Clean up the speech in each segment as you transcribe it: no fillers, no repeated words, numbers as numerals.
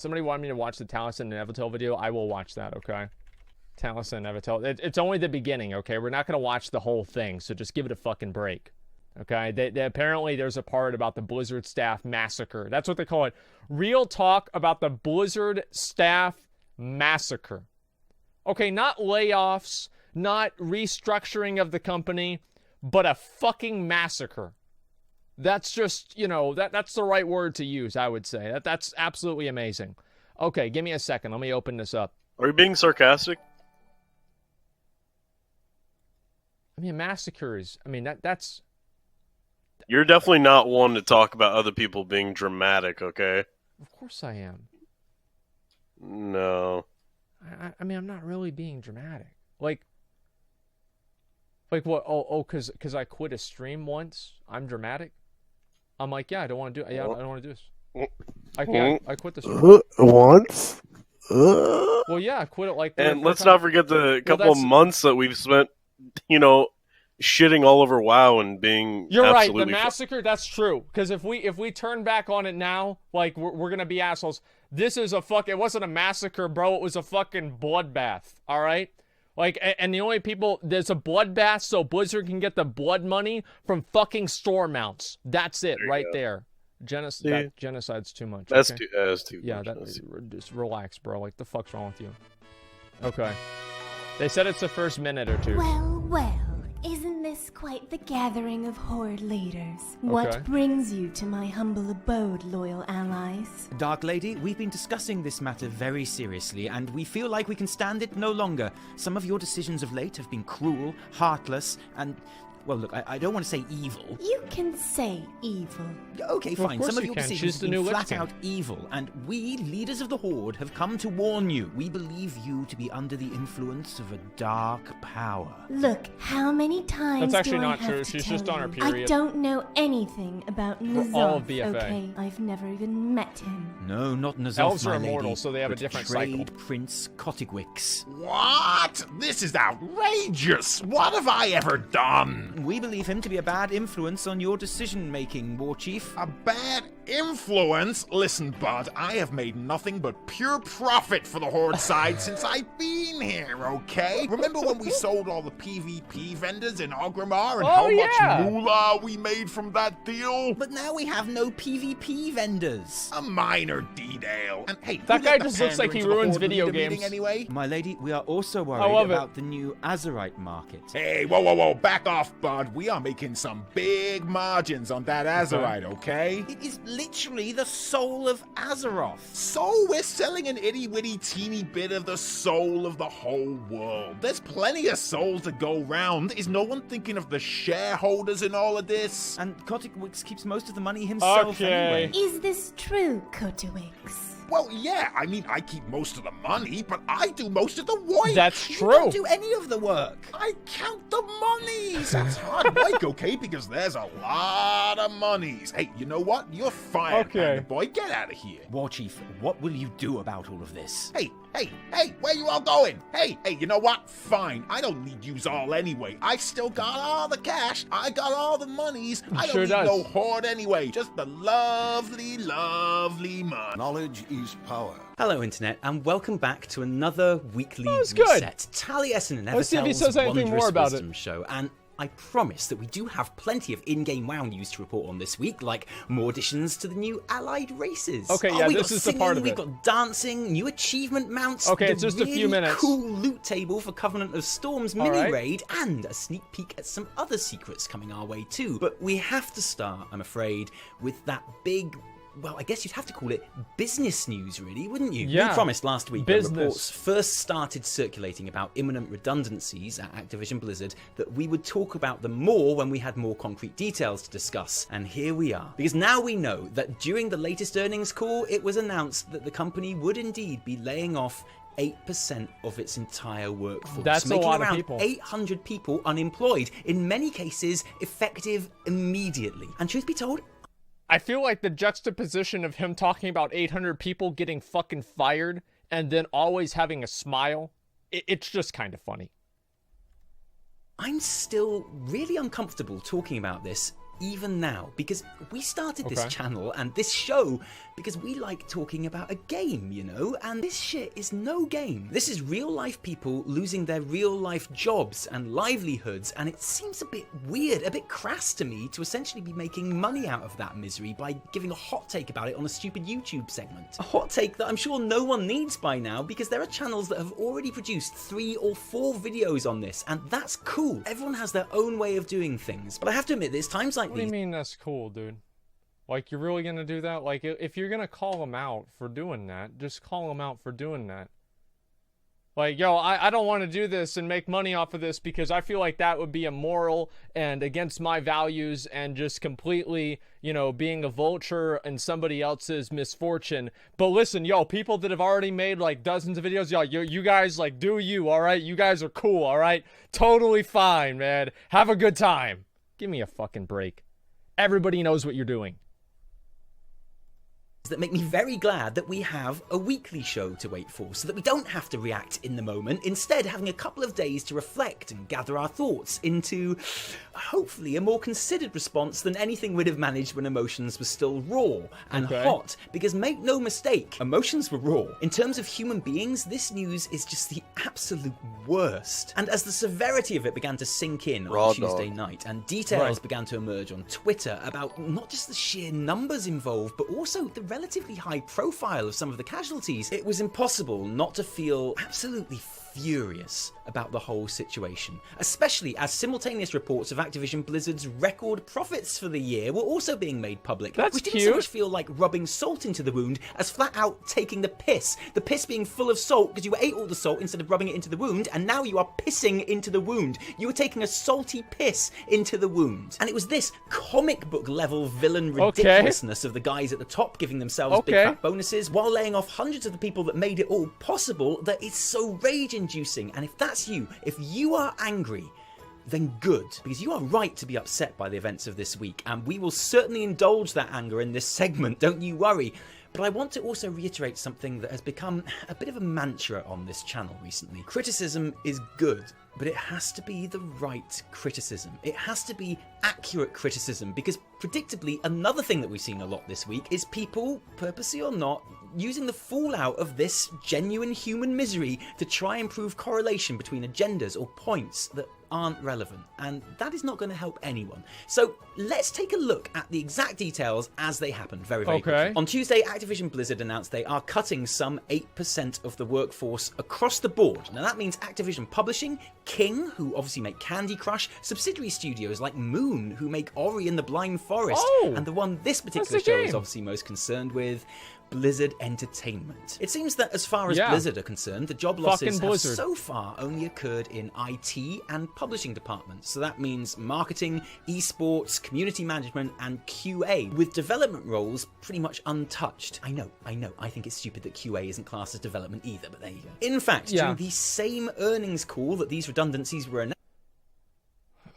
Somebody wanted me to watch the Taliesin Evitel video. I will watch that, okay? Taliesin Evitel. It's only the beginning, okay? We're not going to watch the whole thing, so just give it a fucking break. Okay? Apparently, there's a part about the Blizzard staff massacre. That's what they call it. Real talk about the Blizzard staff massacre. Okay, not layoffs, not restructuring of the company, but a fucking massacre. That's just, you know, that's the right word to use, I would say. That's absolutely amazing. Okay, give me a second. Let me open this up. Are you being sarcastic? I mean, massacres. I mean, that's... You're definitely not one to talk about other people being dramatic, okay? Of course I am. No. I mean, I'm not really being dramatic. Like what? Oh, because I quit a stream once. I'm dramatic. I'm like, yeah, I don't want to do. Yeah, I don't want to do this. I quit the stream once. Well, yeah, I quit it like. And let's not forget the couple of months that we've spent, you know, shitting all over WoW and being. You're right. The massacre. That's true. Because if we turn back on it now, like we're gonna be assholes. This is a fuck. It wasn't a massacre, bro. It was a fucking bloodbath. All right. Like, and the only people, there's a bloodbath so Blizzard can get the blood money from fucking store mounts. That's it, right there. Genocide's too much. That's okay? that's too yeah, much. Just relax, bro. Like, the fuck's wrong with you? Okay. They said it's the first minute or two. Well, isn't this quite the gathering of Horde leaders? What brings you to my humble abode, loyal allies? Dark Lady, we've been discussing this matter very seriously, and we feel like we can stand it no longer. Some of your decisions of late have been cruel, heartless, and... Well, look, I don't want to say evil. You can say evil. Okay, fine. Well, Some of your decisions have been flat out King. evil, and we, leaders of the Horde, have come to warn you. We believe you to be under the influence of a dark power. Look, how many times That's actually do I not have true. to She's tell just on her you? period. I don't know anything about N'Zoth, all of BFA. okay? I've never even met him. No, not N'Zoth, Elves my are lady, immortal, so they have a but different trade cycle. Prince Cotigwix. What? This is outrageous! What have I ever done? We believe him to be a bad influence on your decision-making, War Chief. A bad influence? Listen, bud, I have made nothing but pure profit for the Horde side since I've been here, okay? Remember when we sold all the PvP vendors in Orgrimmar and how much moolah we made from that deal? But now we have no PvP vendors. A minor detail. And hey, that guy just looks like he ruins video games. Anyway? My lady, we are also worried about the new Azerite market. Hey, whoa, back off, bud. We are making some big margins on that Azerite, okay? It is literally the soul of Azeroth. So we're selling an itty-bitty teeny bit of the soul of the whole world. There's plenty of souls to go round. Is no one thinking of the shareholders in all of this? And Cotigwix keeps most of the money himself anyway. Is this true, Cotigwix? Well, yeah, I mean, I keep most of the money, but I do most of the work. That's true. You don't do any of the work. I count the monies. That's hard work, okay? Because there's a lot of monies. Hey, you know what? You're fired, Panda boy. Get out of here. War Chief, what will you do about all of this? Hey, where you all going? Hey, you know what? Fine. I don't need yous all anyway. I still got all the cash. I got all the monies. I don't need no Horde anyway. Just the lovely, lovely money. Knowledge is power. Hello, Internet, and welcome back to another weekly reset. Taliesin Evitel's Let's see if he says anything more about it. Show, and I promise that we do have plenty of in-game WoW news to report on this week, like more additions to the new allied races. Okay, yeah, this is the part of it. We've got dancing, new achievement mounts, okay, it's just a few minutes. Cool loot table for Covenant of Storms mini-raid, and a sneak peek at some other secrets coming our way too. But we have to start, I'm afraid, with that big... Well, I guess you'd have to call it business news, really, wouldn't you? Yeah. We promised last week when reports first started circulating about imminent redundancies at Activision Blizzard that we would talk about them more when we had more concrete details to discuss. And here we are. Because now we know that during the latest earnings call, it was announced that the company would indeed be laying off 8% of its entire workforce. That's making a lot around of people. 800 people unemployed, in many cases effective immediately. And truth be told, I feel like the juxtaposition of him talking about 800 people getting fucking fired and then always having a smile, it's just kind of funny. I'm still really uncomfortable talking about this even now, because we started this channel and this show because we like talking about a game, you know, and this shit is no game. This is real life people losing their real life jobs and livelihoods, and it seems a bit weird, a bit crass to me to essentially be making money out of that misery by giving a hot take about it on a stupid YouTube segment. A hot take that I'm sure no one needs by now, because there are channels that have already produced 3 or 4 videos on this, and that's cool. Everyone has their own way of doing things, but I have to admit, there's times like What do you mean that's cool, dude? Like, you're really gonna do that? Like, if you're gonna call them out for doing that, just call them out for doing that. Like, yo, I don't want to do this and make money off of this because I feel like that would be immoral and against my values and just completely, you know, being a vulture in somebody else's misfortune. But listen, yo, people that have already made, like, dozens of videos, yo, you guys, like, do you, all right? You guys are cool, all right? Totally fine, man. Have a good time. Give me a fucking break. Everybody knows what you're doing. That make me very glad that we have a weekly show to wait for, so that we don't have to react in the moment, instead having a couple of days to reflect and gather our thoughts into, hopefully, a more considered response than anything we'd have managed when emotions were still raw and hot. Because make no mistake, emotions were raw. In terms of human beings, this news is just the absolute worst. And as the severity of it began to sink in on Tuesday night, and details began to emerge on Twitter about not just the sheer numbers involved, but also the relatively high profile of some of the casualties, it was impossible not to feel absolutely furious about the whole situation, especially as simultaneous reports of Activision Blizzard's record profits for the year were also being made public, which didn't so much feel like rubbing salt into the wound as flat out taking the piss being full of salt because you ate all the salt instead of rubbing it into the wound, and now you are pissing into the wound. You were taking a salty piss into the wound. And it was this comic book level villain ridiculousness of the guys at the top giving themselves big fat bonuses while laying off hundreds of the people that made it all possible that it's so rage inducing. And if that's you, if you are angry, then good, because you are right to be upset by the events of this week, and we will certainly indulge that anger in this segment, don't you worry. But I want to also reiterate something that has become a bit of a mantra on this channel recently. Criticism is good, but it has to be the right criticism. It has to be accurate criticism, because predictably, another thing that we've seen a lot this week is people, purposely or not, using the fallout of this genuine human misery to try and prove correlation between agendas or points that aren't relevant, and that is not going to help anyone. So let's take a look at the exact details as they happened very quickly. On Tuesday, Activision Blizzard announced they are cutting some 8% of the workforce across the board. Now that means Activision Publishing, King, who obviously make Candy Crush, subsidiary studios like Moon, who make Ori and the Blind Forest, and the one this particular show is obviously most concerned with, Blizzard Entertainment. It seems that as far as Blizzard are concerned, the job losses have so far only occurred in IT and publishing departments. So that means marketing, esports, community management, and QA, with development roles pretty much untouched. I know. I think it's stupid that QA isn't classed as development either, but there you go. In fact, during the same earnings call that these redundancies were announced,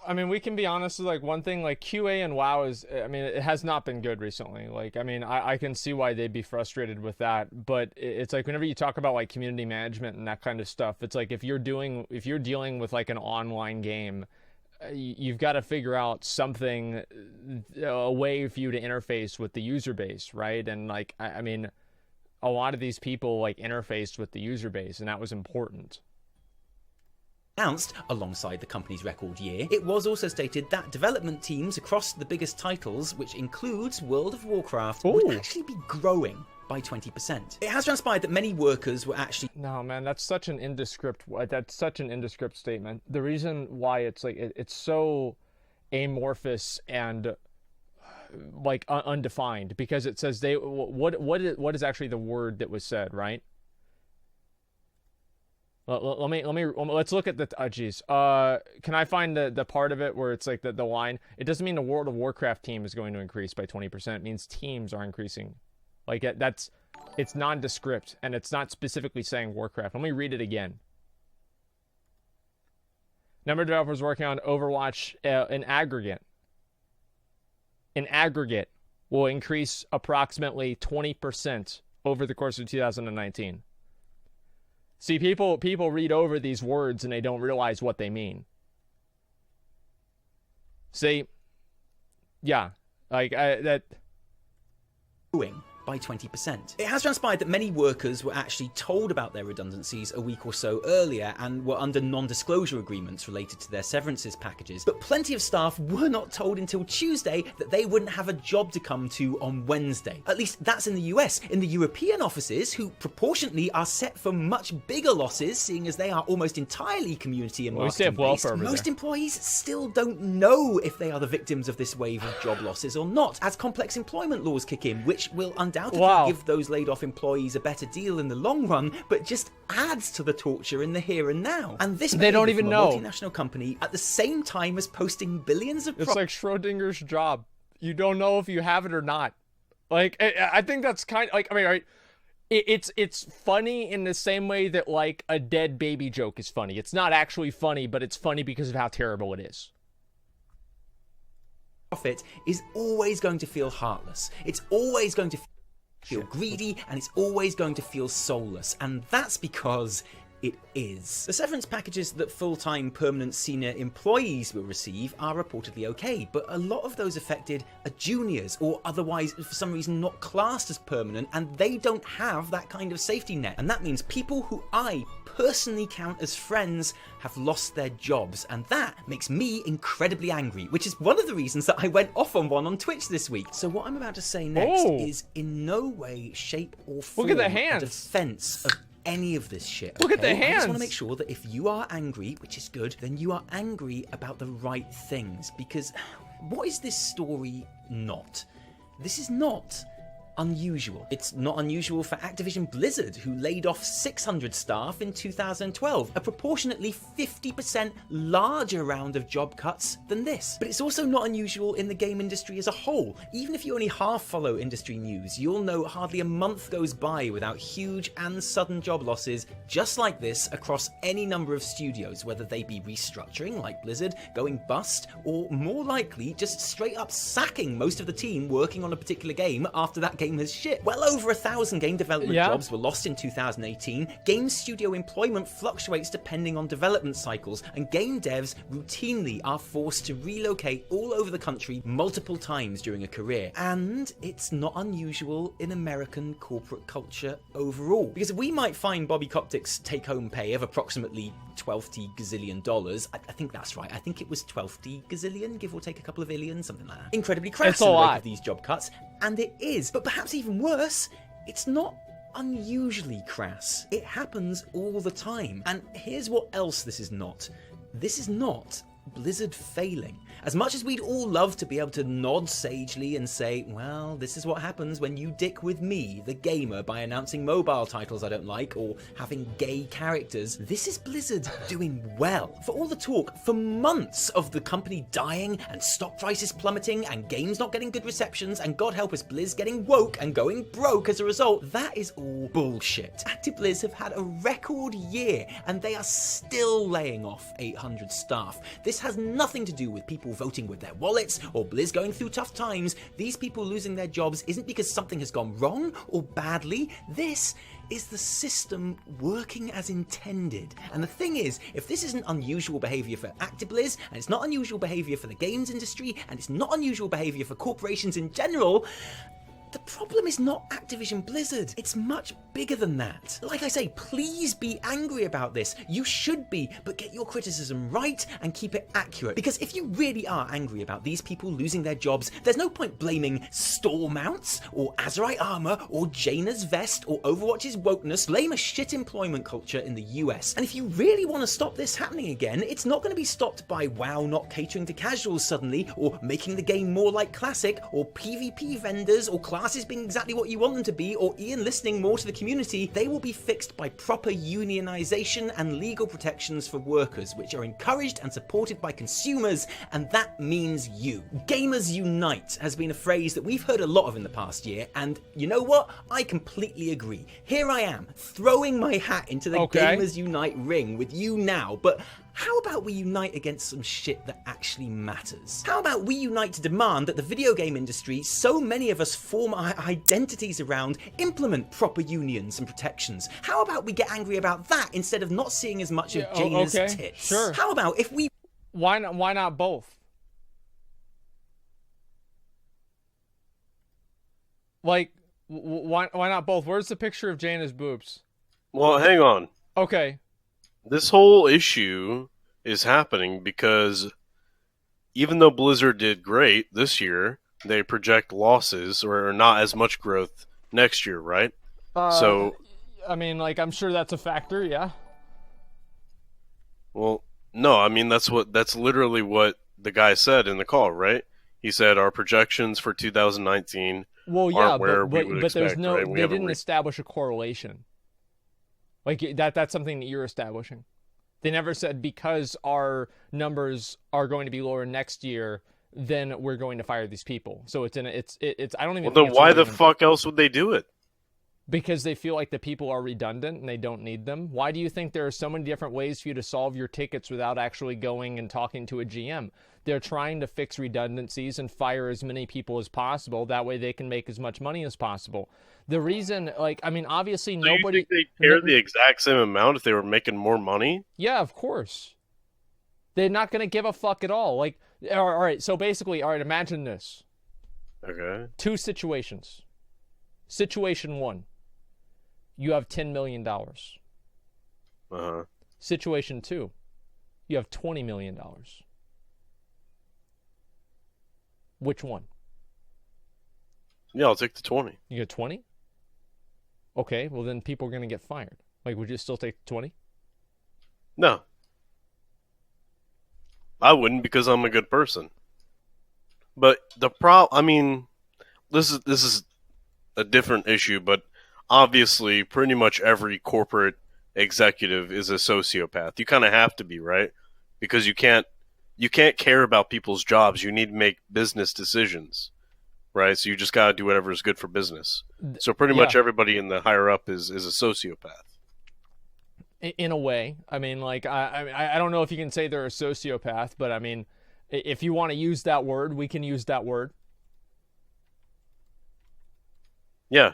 I mean, we can be honest with, like, one thing, like, QA and WoW is, I mean, it has not been good recently. Like, I mean, I can see why they'd be frustrated with that, but it's like whenever you talk about, like, community management and that kind of stuff, it's like if you're dealing with, like, an online game, you've got to figure out something, a way for you to interface with the user base, right? And, like, I mean, a lot of these people, like, interfaced with the user base, and that was important. Announced alongside the company's record year, it was also stated that development teams across the biggest titles, which includes World of Warcraft, would actually be growing by 20%. It has transpired that many workers were actually... No, man, that's such an indescript statement. The reason why it's like it's so amorphous and like undefined, because it says they what is actually the word that was said, right? Let's look at the can I find the part of it where it's like the line? It doesn't mean the World of Warcraft team is going to increase by 20%. It means teams are increasing. Like it's nondescript, and it's not specifically saying Warcraft. Let me read it again. Number of developers working on Overwatch in aggregate will increase approximately 20% over the course of 2019. See, people read over these words and they don't realize what they mean. See, Yeah, like that. By 20%. It has transpired that many workers were actually told about their redundancies a week or so earlier and were under non-disclosure agreements related to their severances packages, but plenty of staff were not told until Tuesday that they wouldn't have a job to come to on Wednesday. At least that's in the US. In the European offices, who proportionately are set for much bigger losses, seeing as they are almost entirely community and marketing based, most employees still don't know if they are the victims of this wave of job losses or not, as complex employment laws kick in, which will undoubtedly give those laid off employees a better deal in the long run, but just adds to the torture in the here and now. And this they don't even know. A multinational company at the same time as posting billions of It's like Schrodinger's job. You don't know if you have it or not. Like, I think that's kind of like, I mean, right? It's funny in the same way that like a dead baby joke is funny. It's not actually funny, but it's funny because of how terrible it is. Profit is always going to feel heartless. It's always going to feel greedy, and it's always going to feel soulless, and that's because it is. The severance packages that full-time permanent senior employees will receive are reportedly okay, but a lot of those affected are juniors or otherwise for some reason not classed as permanent, and they don't have that kind of safety net. And that means people who I personally count as friends have lost their jobs, and that makes me incredibly angry, which is one of the reasons that I went off on one on Twitch this week. So what I'm about to say next is in no way, shape or form a defense of any of this shit. Look at the hands. I just want to make sure that if you are angry, which is good, then you are angry about the right things, because what is this story not? This is not unusual. It's not unusual for Activision Blizzard, who laid off 600 staff in 2012, a proportionately 50% larger round of job cuts than this. But it's also not unusual in the game industry as a whole. Even if you only half follow industry news, you'll know hardly a month goes by without huge and sudden job losses just like this across any number of studios, whether they be restructuring like Blizzard, going bust, or more likely just straight up sacking most of the team working on a particular game after that game has shipped. Well over 1,000 game development jobs were lost in 2018. Game studio employment fluctuates depending on development cycles, and game devs routinely are forced to relocate all over the country multiple times during a career. And it's not unusual in American corporate culture overall, because we might find Bobby Koptick's take-home pay of approximately $12 gazillion. I think that's right. I think it was 12 gazillion, give or take a couple of illion, something like that. Incredibly crass in the wake of these job cuts, and it is. But perhaps even worse, it's not unusually crass. It happens all the time. And here's what else this is not. This is not Blizzard failing. As much as we'd all love to be able to nod sagely and say, well, this is what happens when you dick with me, the gamer, by announcing mobile titles I don't like or having gay characters, this is Blizzard doing well. For all the talk for months of the company dying and stock prices plummeting and games not getting good receptions and God help us Blizz getting woke and going broke as a result, that is all bullshit. ActiBliz have had a record year and they are still laying off 800 staff. This has nothing to do with people voting with their wallets or Blizz going through tough times. These people losing their jobs isn't because something has gone wrong or badly. This is the system working as intended. And the thing is, if this isn't unusual behavior for ActiBliz, and it's not unusual behavior for the games industry, and it's not unusual behavior for corporations in general, the problem is not Activision Blizzard. It's much bigger than that. Like I say, please be angry about this. You should be, but get your criticism right and keep it accurate. Because if you really are angry about these people losing their jobs, there's no point blaming store mounts, or Azerite armor, or Jaina's vest, or Overwatch's wokeness. Blame a shit employment culture in the US. And if you really want to stop this happening again, it's not going to be stopped by WoW not catering to casuals suddenly, or making the game more like Classic, or PvP vendors, or classes being exactly what you want them to be, or Ian listening more to the community. They will be fixed by proper unionization and legal protections for workers, which are encouraged and supported by consumers, and that means you. Gamers Unite has been a phrase that we've heard a lot of in the past year, and you know what? I completely agree. Here I am, throwing my hat into the Gamers Unite ring with you now, but how about we unite against some shit that actually matters? How about we unite to demand that the video game industry, so many of us form our identities around, implement proper unions and protections? How about we get angry about that instead of not seeing as much of Jaina's tits? Sure. How about if we... Why not both? Like, why not both? Where's the picture of Jaina's boobs? Well, hang on. Okay. This whole issue is happening because even though Blizzard did great this year, they project losses or not as much growth next year, right? So, I mean, like, I'm sure that's a factor, yeah. Well, no, I mean that's literally what the guy said in the call, right? He said our projections for 2019 aren't where we would expect, there's no, right? they didn't establish a correlation. Like that's something that you're establishing. They never said because our numbers are going to be lower next year, then we're going to fire these people. So it's I don't even. Well, then why the fuck else would they do it? Because they feel like the people are redundant and they don't need them. Why do you think there are so many different ways for you to solve your tickets without actually going and talking to a GM? They're trying to fix redundancies and fire as many people as possible. That way they can make as much money as possible. The reason, like, I mean, obviously nobody... You think they'd care the exact same amount if they were making more money? Yeah, of course. They're not going to give a fuck at all. Like, all right, so basically, all right, imagine this. Okay. 2 situations. Situation 1. You have $10 million. Uh-huh. Situation 2. You have $20 million. Which one? Yeah, I'll take the 20. You get 20? Okay, well then people are going to get fired. Like, would you still take 20? No. I wouldn't because I'm a good person. But the I mean, this is a different issue, but obviously pretty much every corporate executive is a sociopath. You kind of have to be, right? Because you can't care about people's jobs. You need to make business decisions, right? So you just got to do whatever is good for business. So pretty much everybody in the higher up is a sociopath. In a way. I mean, like, I don't know if you can say they're a sociopath, but I mean, if you want to use that word, we can use that word. Yeah.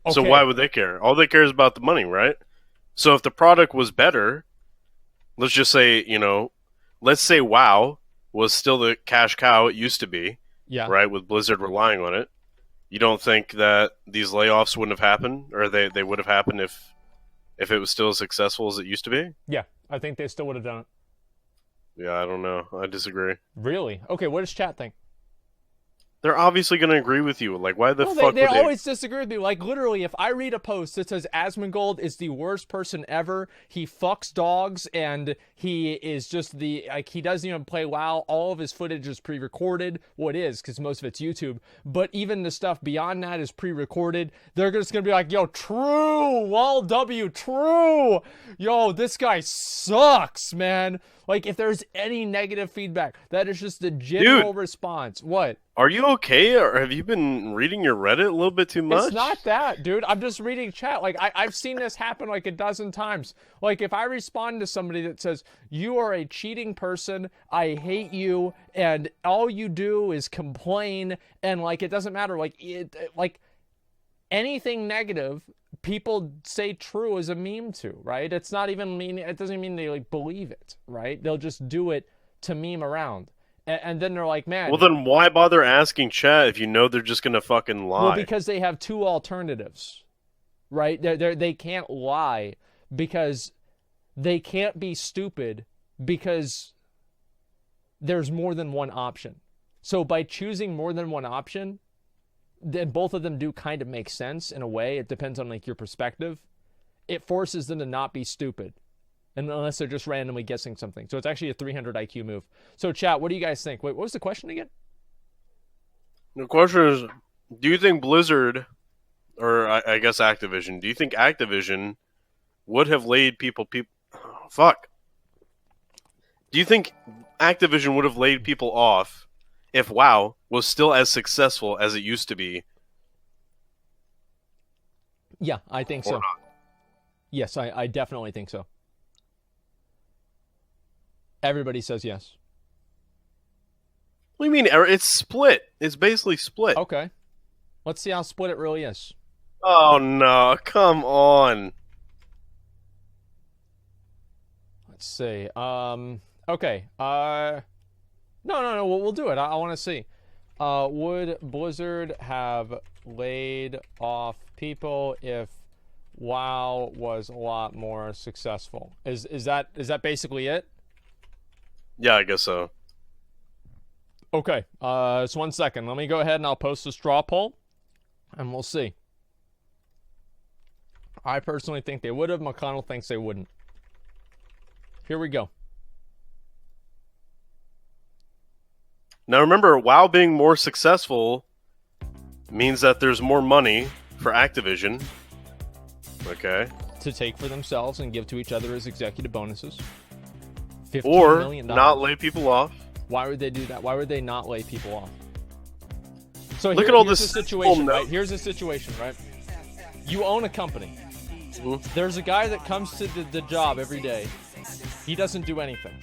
Okay. So why would they care? All they care is about the money, right? So if the product was better, let's just say, let's say WoW was still the cash cow it used to be, right, with Blizzard relying on it. You don't think that these layoffs wouldn't have happened, or they would have happened if it was still as successful as it used to be? Yeah, I think they still would have done it. Yeah, I don't know. I disagree. Really? Okay, what does chat think? They're obviously going to agree with you. Like, why the fuck would they always disagree with me. Like, literally, if I read a post that says Asmongold is the worst person ever, he fucks dogs, and he is just he doesn't even play WoW, all of his footage is pre-recorded. Well, it is, because most of it's YouTube. But even the stuff beyond that is pre-recorded. They're just going to be like, yo, true, Wall W, true. Yo, this guy sucks, man. Like, if there's any negative feedback, that is just the general response. What? Are you okay, or have you been reading your Reddit a little bit too much? It's not that, dude. I'm just reading chat. Like, I've seen this happen like a dozen times. Like, if I respond to somebody that says, you are a cheating person, I hate you, and all you do is complain, and, like, it doesn't matter. Like, anything negative, people say true as a meme to, right? It's not even mean, it doesn't mean they, like, believe it, right? They'll just do it to meme around. And then they're like, man. Well, then why bother asking chat if you know they're just going to fucking lie? Well, because they have 2 alternatives, right? They can't lie because they can't be stupid because there's more than one option. So by choosing more than one option, then both of them do kind of make sense in a way. It depends on, like, your perspective. It forces them to not be stupid. And unless they're just randomly guessing something. So it's actually a 300 IQ move. So chat, what do you guys think? Wait, what was the question again? The question is, do you think Blizzard, or I guess Activision, do you think Activision would have laid people... fuck. Do you think Activision would have laid people off if WoW was still as successful as it used to be? Yeah, I think so. Not? Yes, I definitely think so. Everybody says yes. What do you mean? It's split. It's basically split. Okay. Let's see how split it really is. Oh, no. Come on. Let's see. Okay. No. We'll do it. I want to see. Would Blizzard have laid off people if WoW was a lot more successful. Is that basically it? Yeah, I guess so. Okay, just 1 second. Let me go ahead and I'll post a straw poll, and we'll see. I personally think they would have. McConnell thinks they wouldn't. Here we go. Now remember, WoW being more successful means that there's more money for Activision. Okay. To take for themselves and give to each other as executive bonuses. $15 Or million. not lay people off. Why would they do that? Why would they not lay people off? So look at all here's this the situation, no. right? Here's the situation, right? You own a company. Mm-hmm. There's a guy that comes to the job every day. He doesn't do anything.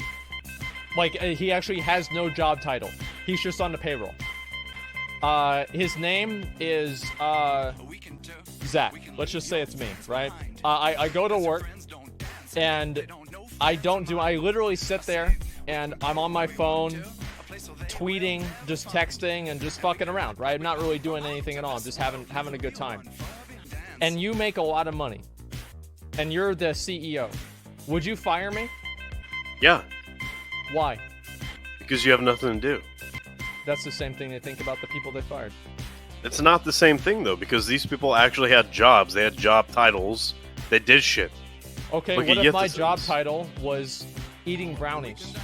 Like, he actually has no job title. He's just on the payroll. His name is Zach. Let's just say it's me, right? I go to work, and I literally sit there, and I'm on my phone, tweeting, just texting, and just fucking around, right? I'm not really doing anything at all. I'm just having a good time. And you make a lot of money, and you're the CEO. Would you fire me? Yeah. Why? Because you have nothing to do. That's the same thing they think about the people they fired. It's not the same thing, though, because these people actually had jobs. They had job titles. They did shit. Okay, Look what at if my Yethus's. job title was eating brownies?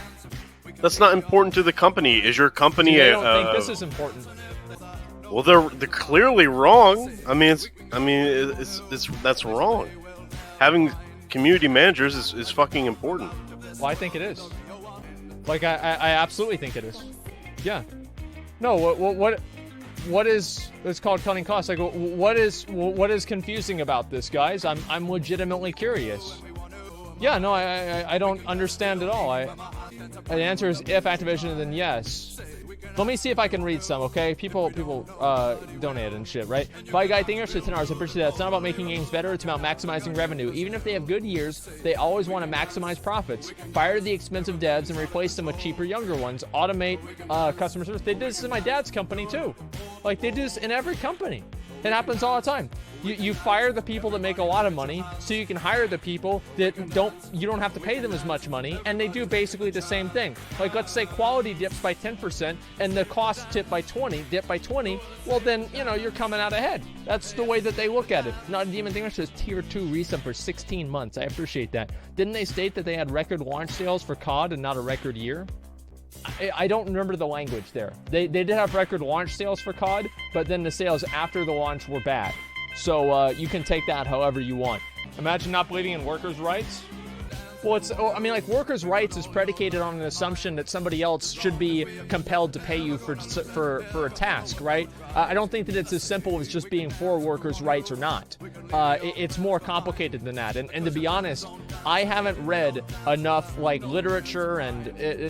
That's not important to the company. Is your company See, I don't think this is important. Well, they're clearly wrong. I mean, that's wrong. Having community managers is fucking important. Well, I think it is. Like, I absolutely think it is. Yeah. No, what is, it's called cutting costs. Like, what is confusing about this, guys? I'm legitimately curious. Yeah, no, I don't understand at all. The answer is if Activision, then yes. Let me see if I can read some, okay? People donate and shit, right? Bye, guy. Thank you for 10 hours. I appreciate that. It's not about making games better. It's about maximizing revenue. Even if they have good years, they always want to maximize profits. Fire the expensive devs and replace them with cheaper, younger ones. Automate customer service. They did this in my dad's company, too. Like, they do this in every company. It happens all the time. You fire the people that make a lot of money so you can hire the people that you don't have to pay them as much money, and they do basically the same thing. Like, let's say quality dips by 10% and the cost dip by 20, well then, you're coming out ahead. That's the way that they look at it. Not Demon Thinger says tier 2 resub for 16 months. I appreciate that. Didn't they state that they had record launch sales for COD and not a record year? I don't remember the language there. They did have record launch sales for COD, but then the sales after the launch were bad. So you can take that however you want. Imagine not believing in workers' rights. Well, workers' rights is predicated on an assumption that somebody else should be compelled to pay you for a task, right? I don't think that it's as simple as just being for workers' rights or not. It's more complicated than that. And to be honest, I haven't read enough literature and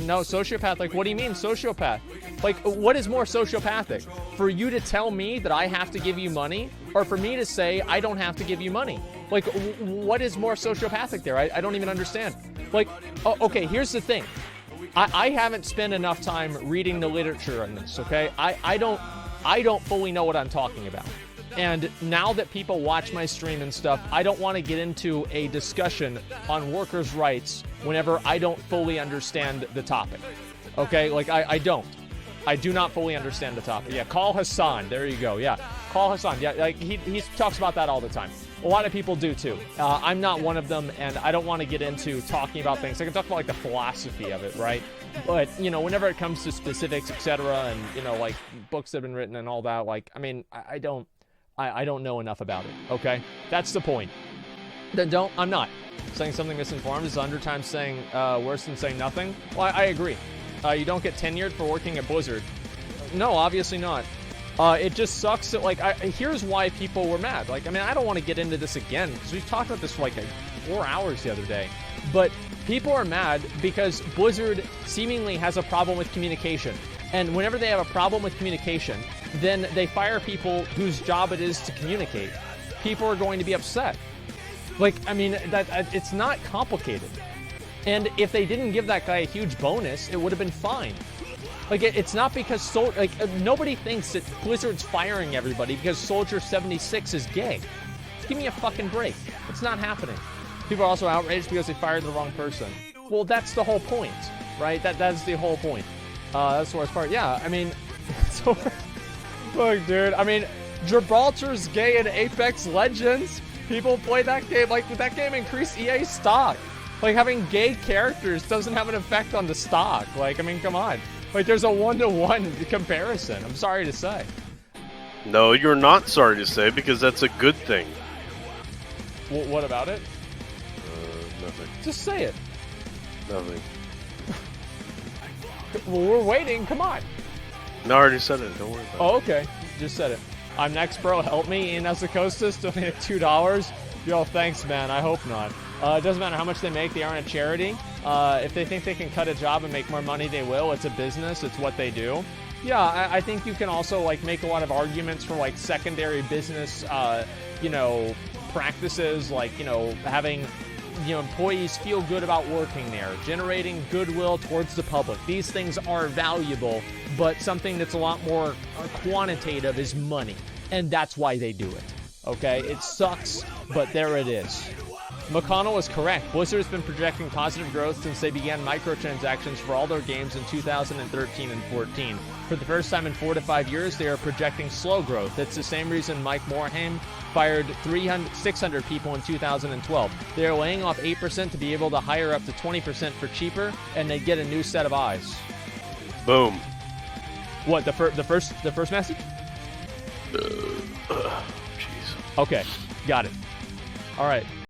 no sociopath. Like, what do you mean sociopath? Like, what is more sociopathic? For you to tell me that I have to give you money, or for me to say I don't have to give you money? Like, what is more sociopathic there? I don't even understand. Like, okay, here's the thing. I haven't spent enough time reading the literature on this, okay? I don't fully know what I'm talking about. And now that people watch my stream and stuff, I don't want to get into a discussion on workers' rights whenever I don't fully understand the topic. Okay? Like, I don't. I do not fully understand the topic. Yeah, call Hassan. There you go. Yeah, call Hassan. Yeah, like he talks about that all the time. A lot of people do too. I'm not one of them, and I don't want to get into talking about things. I can talk about the philosophy of it, right? But whenever it comes to specifics, etc., and books that have been written and all that, I don't know enough about it. Okay, that's the point. Then I'm not saying something misinformed is 100 times saying worse than saying nothing. Well, I agree. You don't get tenured for working at Blizzard. No, obviously not. It just sucks that, here's why people were mad. I don't want to get into this again, because we've talked about this for 4 hours the other day. But people are mad because Blizzard seemingly has a problem with communication. And whenever they have a problem with communication, then they fire people whose job it is to communicate. People are going to be upset. It's not complicated. And if they didn't give that guy a huge bonus, it would have been fine. Like, it's not because nobody thinks that Blizzard's firing everybody because Soldier 76 is gay. Give me a fucking break. It's not happening. People are also outraged because they fired the wrong person. Well, that's the whole point, right? That's the whole point. That's the worst part. Yeah, I mean, so, look, dude. I mean, Gibraltar's gay in Apex Legends. People play that game. Like, that game increased EA stock. Like, having gay characters doesn't have an effect on the stock. Like, I mean, come on. Like, there's a 1-to-1 comparison. I'm sorry to say. No, you're not sorry to say, because that's a good thing. What about it? Nothing. Just say it. Nothing. Well, we're waiting. Come on. No, I already said it. Don't worry about it. Oh, okay. Just said it. I'm next, bro. Help me. Ian Asakostas donated $2. Yo, thanks, man. I hope not. It doesn't matter how much they make. They aren't a charity. If they think they can cut a job and make more money, they will. It's a business. It's what they do. Yeah, I think you can also, like, make a lot of arguments for, like, secondary business, practices, like, having, employees feel good about working there, generating goodwill towards the public. These things are valuable, but something that's a lot more quantitative is money, and that's why they do it. Okay? It sucks, but there it is. McConnell is correct. Blizzard has been projecting positive growth since they began microtransactions for all their games in 2013 and 14. For the first time in 4 to 5 years, they are projecting slow growth. That's the same reason Mike Morhaime fired 600 people in 2012. They are laying off 8% to be able to hire up to 20% for cheaper, and they get a new set of eyes. Boom. What, the first message? Jeez. Okay, got it. All right.